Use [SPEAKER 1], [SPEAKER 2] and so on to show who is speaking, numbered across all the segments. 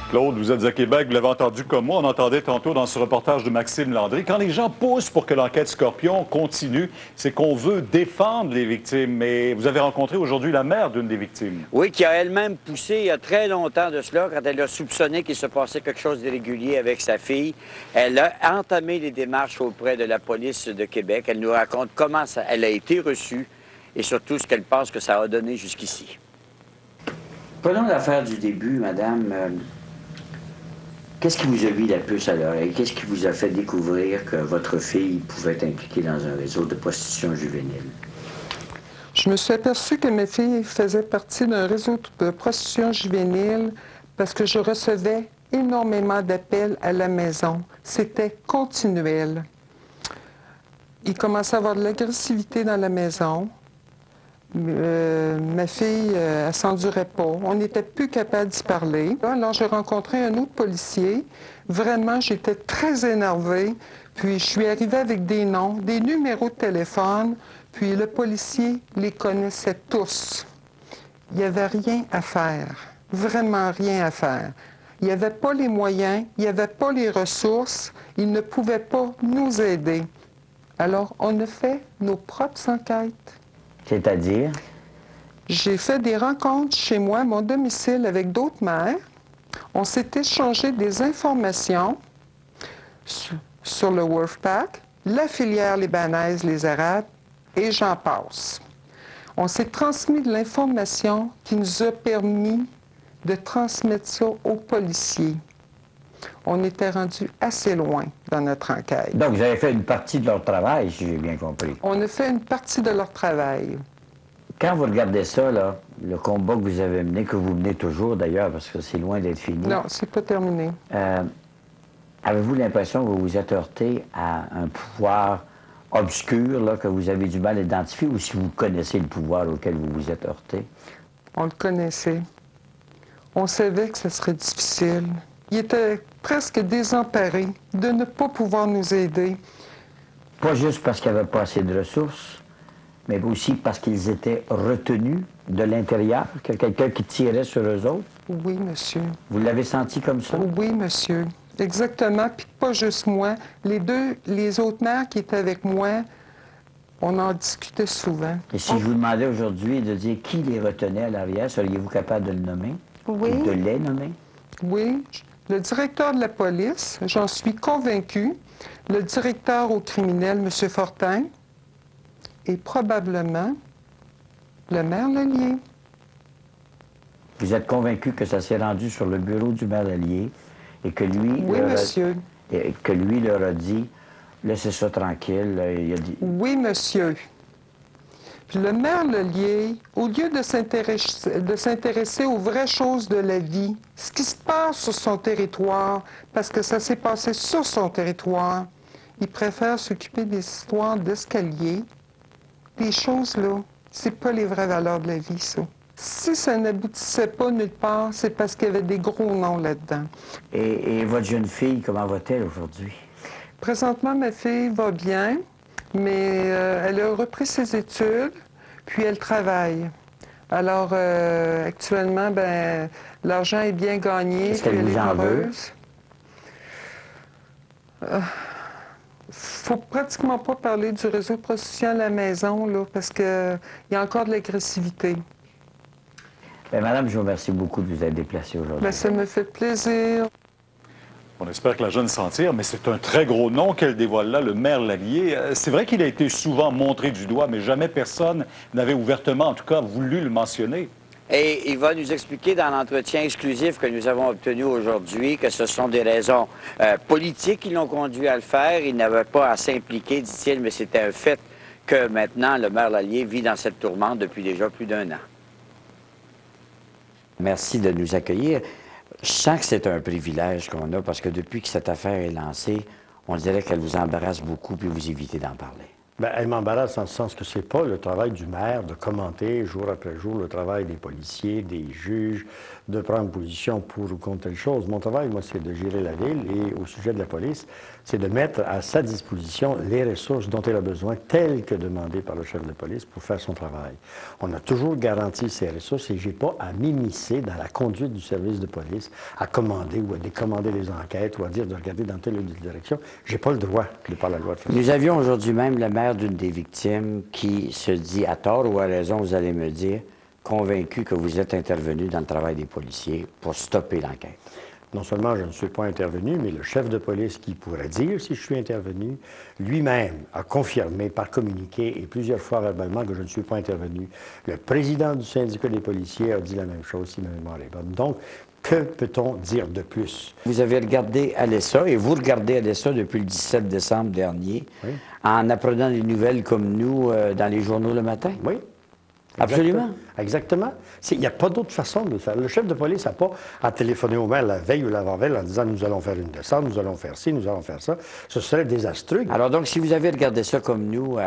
[SPEAKER 1] Claude, vous êtes à Québec, vous l'avez entendu comme moi. On entendait tantôt dans ce reportage de Maxime Landry. Quand les gens poussent pour que l'enquête Scorpion continue, c'est qu'on veut défendre les victimes. Mais vous avez rencontré aujourd'hui la mère d'une des victimes.
[SPEAKER 2] Oui, qui a elle-même poussé il y a très longtemps de cela, quand elle a soupçonné qu'il se passait quelque chose d'irrégulier avec sa fille. Elle a entamé les démarches auprès de la police de Québec. Elle nous raconte comment elle a été reçue et surtout ce qu'elle pense que ça a donné jusqu'ici. Prenons l'affaire du début, madame. Qu'est-ce qui vous a mis la puce à l'oreille? Qu'est-ce qui vous a fait découvrir que votre fille pouvait être impliquée dans un réseau de prostitution juvénile?
[SPEAKER 3] Je me suis aperçue que ma fille faisait partie d'un réseau de prostitution juvénile parce que je recevais énormément d'appels à la maison. C'était continuel. Il commençait à avoir de l'agressivité dans la maison. Ma fille, elle s'endurait pas. On n'était plus capable d'y parler. Alors, j'ai rencontré un autre policier. Vraiment, j'étais très énervée. Puis, je suis arrivée avec des noms, des numéros de téléphone. Puis, le policier les connaissait tous. Il n'y avait rien à faire. Vraiment rien à faire. Il n'y avait pas les moyens, il n'y avait pas les ressources. Il ne pouvait pas nous aider. Alors, on a fait nos propres enquêtes.
[SPEAKER 2] C'est-à-dire?
[SPEAKER 3] J'ai fait des rencontres chez moi, à mon domicile, avec d'autres mères. On s'est échangé des informations sur le Wolfpack, la filière libanaise, les Arabes, et j'en passe. On s'est transmis de l'information qui nous a permis de transmettre ça aux policiers. On était rendu assez loin dans notre enquête.
[SPEAKER 2] Donc, vous avez fait une partie de leur travail, si j'ai bien compris.
[SPEAKER 3] On a fait une partie de leur travail.
[SPEAKER 2] Quand vous regardez ça, là, le combat que vous avez mené, que vous menez toujours d'ailleurs, parce que c'est loin d'être fini.
[SPEAKER 3] Non, c'est pas terminé.
[SPEAKER 2] Avez-vous l'impression que vous vous êtes heurté à un pouvoir obscur, là, que vous avez du mal à identifier, ou si vous connaissez le pouvoir auquel vous vous êtes heurté?
[SPEAKER 3] On le connaissait. On savait que ce serait difficile. Il était presque désemparé de ne pas pouvoir nous aider.
[SPEAKER 2] Pas juste parce qu'il n'y avait pas assez de ressources, mais aussi parce qu'ils étaient retenus de l'intérieur, qu'il y a quelqu'un qui tirait sur eux autres?
[SPEAKER 3] Oui, monsieur.
[SPEAKER 2] Vous l'avez senti comme ça?
[SPEAKER 3] Oui, monsieur. Exactement. Puis pas juste moi. Les autres mères qui étaient avec moi, on en discutait souvent.
[SPEAKER 2] Et si je vous demandais aujourd'hui de dire qui les retenait à l'arrière, seriez-vous capable de le nommer?
[SPEAKER 3] Oui.
[SPEAKER 2] Ou de les nommer?
[SPEAKER 3] Oui. Le directeur de la police, j'en suis convaincue. Le directeur au criminel, M. Fortin. Et probablement le maire Lallier.
[SPEAKER 2] Vous êtes convaincu que ça s'est rendu sur le bureau du maire Lallier et que lui,
[SPEAKER 3] oui, monsieur.
[SPEAKER 2] Et que lui leur a dit, laissez ça tranquille. Il a dit...
[SPEAKER 3] Oui, monsieur. Puis le maire Lallier, au lieu de s'intéresser aux vraies choses de la vie, ce qui se passe sur son territoire, parce que ça s'est passé sur son territoire, il préfère s'occuper des histoires d'escalier. Les choses, là, c'est pas les vraies valeurs de la vie, ça. Si ça n'aboutissait pas nulle part, c'est parce qu'il y avait des gros noms là-dedans.
[SPEAKER 2] Et votre jeune fille, comment va-t-elle aujourd'hui?
[SPEAKER 3] Présentement, ma fille va bien, mais elle a repris ses études, puis elle travaille. Alors, actuellement, ben, l'argent est bien gagné,
[SPEAKER 2] Est-ce
[SPEAKER 3] puis
[SPEAKER 2] qu'elle
[SPEAKER 3] elle
[SPEAKER 2] vous
[SPEAKER 3] est
[SPEAKER 2] en veut?
[SPEAKER 3] heureuse. Faut pratiquement pas parler du réseau de prostitution à la maison, là, parce qu'il y a encore de l'agressivité.
[SPEAKER 2] Bien, madame, je vous remercie beaucoup de vous être déplacée aujourd'hui.
[SPEAKER 3] Bien, ça me fait plaisir.
[SPEAKER 1] On espère que la jeune s'en tire, mais c'est un très gros nom qu'elle dévoile là, le maire Lallier. C'est vrai qu'il a été souvent montré du doigt, mais jamais personne n'avait ouvertement, en tout cas, voulu le mentionner.
[SPEAKER 2] Et il va nous expliquer dans l'entretien exclusif que nous avons obtenu aujourd'hui que ce sont des raisons politiques qui l'ont conduit à le faire. Il n'avait pas à s'impliquer, dit-il, mais c'était un fait que maintenant le maire Lallier vit dans cette tourmente depuis déjà plus d'1 an. Merci de nous accueillir. Je sens que c'est un privilège qu'on a parce que depuis que cette affaire est lancée, on dirait qu'elle vous embarrasse beaucoup puis vous évitez d'en parler.
[SPEAKER 4] Bien, elle m'embarrasse en ce sens que c'est pas le travail du maire de commenter jour après jour le travail des policiers, des juges, de prendre position pour ou contre telle chose. Mon travail, moi, c'est de gérer la ville et au sujet de la police, c'est de mettre à sa disposition les ressources dont elle a besoin, telles que demandées par le chef de police pour faire son travail. On a toujours garanti ces ressources et j'ai pas à m'immiscer dans la conduite du service de police, à commander ou à décommander les enquêtes ou à dire de regarder dans telle ou telle direction. J'ai pas le droit, de par la loi, de faire ça.
[SPEAKER 2] Nous avions aujourd'hui même le maire d'une des victimes qui se dit, à tort ou à raison, vous allez me dire, convaincu que vous êtes intervenu dans le travail des policiers pour stopper l'enquête.
[SPEAKER 4] Non seulement je ne suis pas intervenu, mais le chef de police qui pourrait dire si je suis intervenu, lui-même a confirmé par communiqué et plusieurs fois verbalement que je ne suis pas intervenu. Le président du syndicat des policiers a dit la même chose, si ma mémoire est bonne. Donc, que peut-on dire de plus?
[SPEAKER 2] Vous avez regardé Alessa et vous regardez Alessa depuis le 17 décembre dernier,
[SPEAKER 4] Oui.
[SPEAKER 2] en apprenant des nouvelles comme nous dans les journaux le matin?
[SPEAKER 4] Oui.
[SPEAKER 2] Absolument.
[SPEAKER 4] Exactement. Il n'y a pas d'autre façon de le faire. Le chef de police n'a pas à téléphoner au maire la veille ou l'avant-veille en disant « nous allons faire une descente, nous allons faire ci, nous allons faire ça ». Ce serait désastreux.
[SPEAKER 2] Alors donc, si vous avez regardé ça comme nous,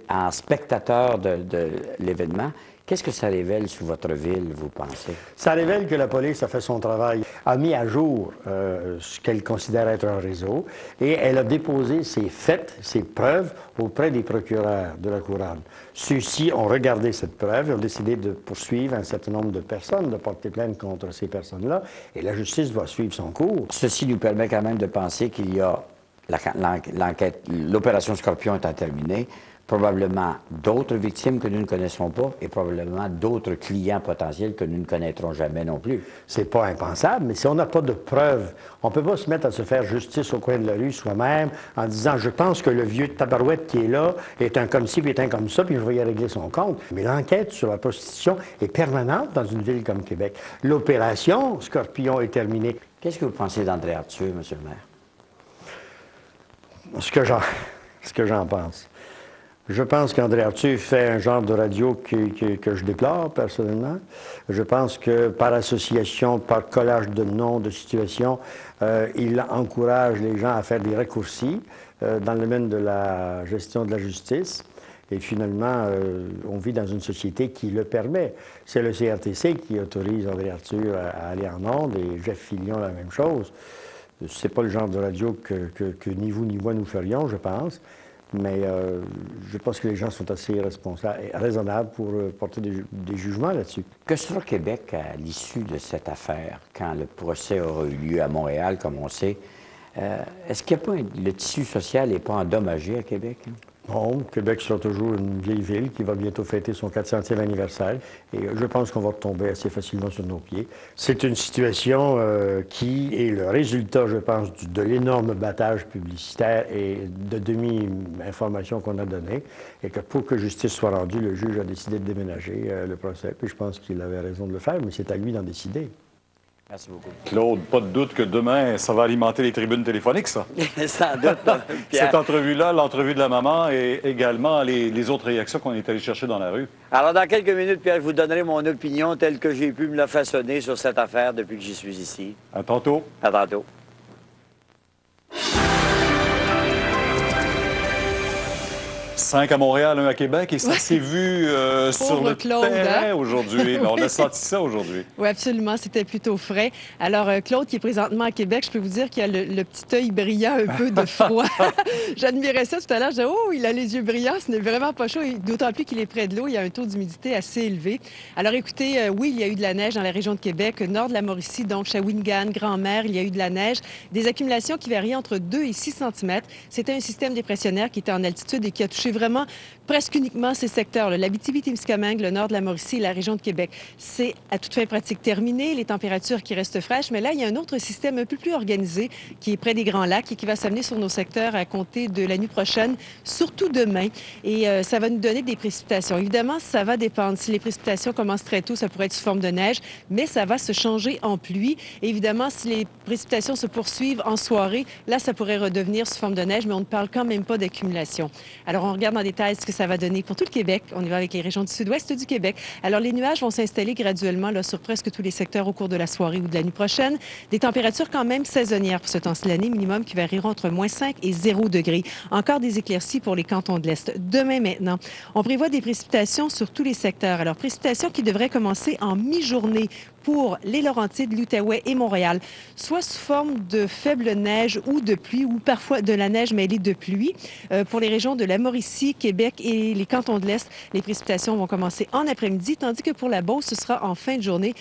[SPEAKER 2] en spectateur de l'événement, qu'est-ce que ça révèle sur votre ville, vous pensez?
[SPEAKER 4] Ça révèle que la police a fait son travail, a mis à jour ce qu'elle considère être un réseau et elle a déposé ses faits, ses preuves auprès des procureurs de la couronne. Ceux-ci ont regardé cette preuve et ont décidé de poursuivre un certain nombre de personnes, de porter plainte contre ces personnes-là et la justice doit suivre son cours.
[SPEAKER 2] Ceci nous permet quand même de penser qu'il y a l'enquête, l'opération Scorpion étant terminée, probablement d'autres victimes que nous ne connaissons pas et probablement d'autres clients potentiels que nous ne connaîtrons jamais non plus.
[SPEAKER 4] C'est pas impensable, mais si on n'a pas de preuves, on peut pas se mettre à se faire justice au coin de la rue soi-même en disant « je pense que le vieux tabarouette qui est là est un comme ci, puis est un comme ça, puis je vais y régler son compte ». Mais l'enquête sur la prostitution est permanente dans une ville comme Québec. L'opération Scorpion est terminée.
[SPEAKER 2] Qu'est-ce que vous pensez d'André Arthur, M. le maire?
[SPEAKER 4] Ce que j'en pense. Je pense qu'André Arthur fait un genre de radio que je déplore personnellement. Je pense que par association, par collage de noms, de situations, il encourage les gens à faire des raccourcis dans le domaine de la gestion de la justice. Et finalement, on vit dans une société qui le permet. C'est le CRTC qui autorise André Arthur à aller en ondes et Jeff Fillion la même chose. C'est pas le genre de radio que ni vous ni moi nous ferions, je pense. Mais je pense que les gens sont assez responsables et raisonnables pour porter des jugements là-dessus.
[SPEAKER 2] Que sera Québec à l'issue de cette affaire, quand le procès aura eu lieu à Montréal, comme on sait? Est-ce qu'il n'y a pas le tissu social n'est pas endommagé à Québec? Hein?
[SPEAKER 4] Non, Québec sera toujours une vieille ville qui va bientôt fêter son 400e anniversaire et je pense qu'on va retomber assez facilement sur nos pieds. C'est une situation qui est le résultat, je pense, de l'énorme battage publicitaire et de demi-information qu'on a donnée et que pour que justice soit rendue, le juge a décidé de déménager le procès. Puis je pense qu'il avait raison de le faire, mais c'est à lui d'en décider.
[SPEAKER 2] Merci beaucoup.
[SPEAKER 1] Claude, pas de doute que demain, ça va alimenter les tribunes téléphoniques, ça.
[SPEAKER 2] Sans doute, Pierre.
[SPEAKER 1] Cette entrevue-là, l'entrevue de la maman et également les autres réactions qu'on est allé chercher dans la rue.
[SPEAKER 2] Alors, dans quelques minutes, Pierre, je vous donnerai mon opinion telle que j'ai pu me la façonner sur cette affaire depuis que j'y suis ici.
[SPEAKER 1] À tantôt.
[SPEAKER 2] À tantôt.
[SPEAKER 1] 5 à Montréal, 1 à Québec, et ça s'est vu sur le
[SPEAKER 5] Claude,
[SPEAKER 1] terrain
[SPEAKER 5] hein?
[SPEAKER 1] aujourd'hui. Mais on a senti ça aujourd'hui.
[SPEAKER 5] Oui, absolument. C'était plutôt frais. Alors, Claude, qui est présentement à Québec, je peux vous dire qu'il a le petit œil brillant, un peu de froid. J'admirais ça tout à l'heure. Je disais, oh, il a les yeux brillants. Ce n'est vraiment pas chaud. D'autant plus qu'il est près de l'eau. Il y a un taux d'humidité assez élevé. Alors, écoutez, oui, il y a eu de la neige dans la région de Québec, nord de la Mauricie, donc Shawinigan, Grand-Mère. Il y a eu de la neige. Des accumulations qui varient entre 2 et 6 cm. C'était un système dépressionnaire qui était en altitude et qui a touché vraiment presque uniquement ces secteurs-là. L'Abitibi-Témiscamingue, le nord de la Mauricie et la région de Québec. C'est à toute fin pratique terminé, les températures qui restent fraîches, mais là, il y a un autre système un peu plus organisé qui est près des Grands Lacs et qui va s'amener sur nos secteurs à compter de la nuit prochaine, surtout demain. Et ça va nous donner des précipitations. Évidemment, ça va dépendre. Si les précipitations commencent très tôt, ça pourrait être sous forme de neige, mais ça va se changer en pluie. Et évidemment, si les précipitations se poursuivent en soirée, là, ça pourrait redevenir sous forme de neige, mais on ne parle quand même pas d'accumulation. Alors, on regarde regarde en détail ce que ça va donner pour tout le Québec. On y va avec les régions du sud-ouest du Québec. Alors, les nuages vont s'installer graduellement là, sur presque tous les secteurs au cours de la soirée ou de la nuit prochaine. Des températures quand même saisonnières pour ce temps-ci de l'année, minimum qui varieront entre moins 5 et 0 degrés. Encore des éclaircies pour les cantons de l'Est. Demain maintenant, on prévoit des précipitations sur tous les secteurs. Alors, précipitations qui devraient commencer en mi-journée pour les Laurentides, l'Outaouais et Montréal, soit sous forme de faible neige ou de pluie, ou parfois de la neige mêlée de pluie. Pour les régions de la Mauricie, Québec et les cantons de l'Est, les précipitations vont commencer en après-midi, tandis que pour la Beauce, ce sera en fin de journée.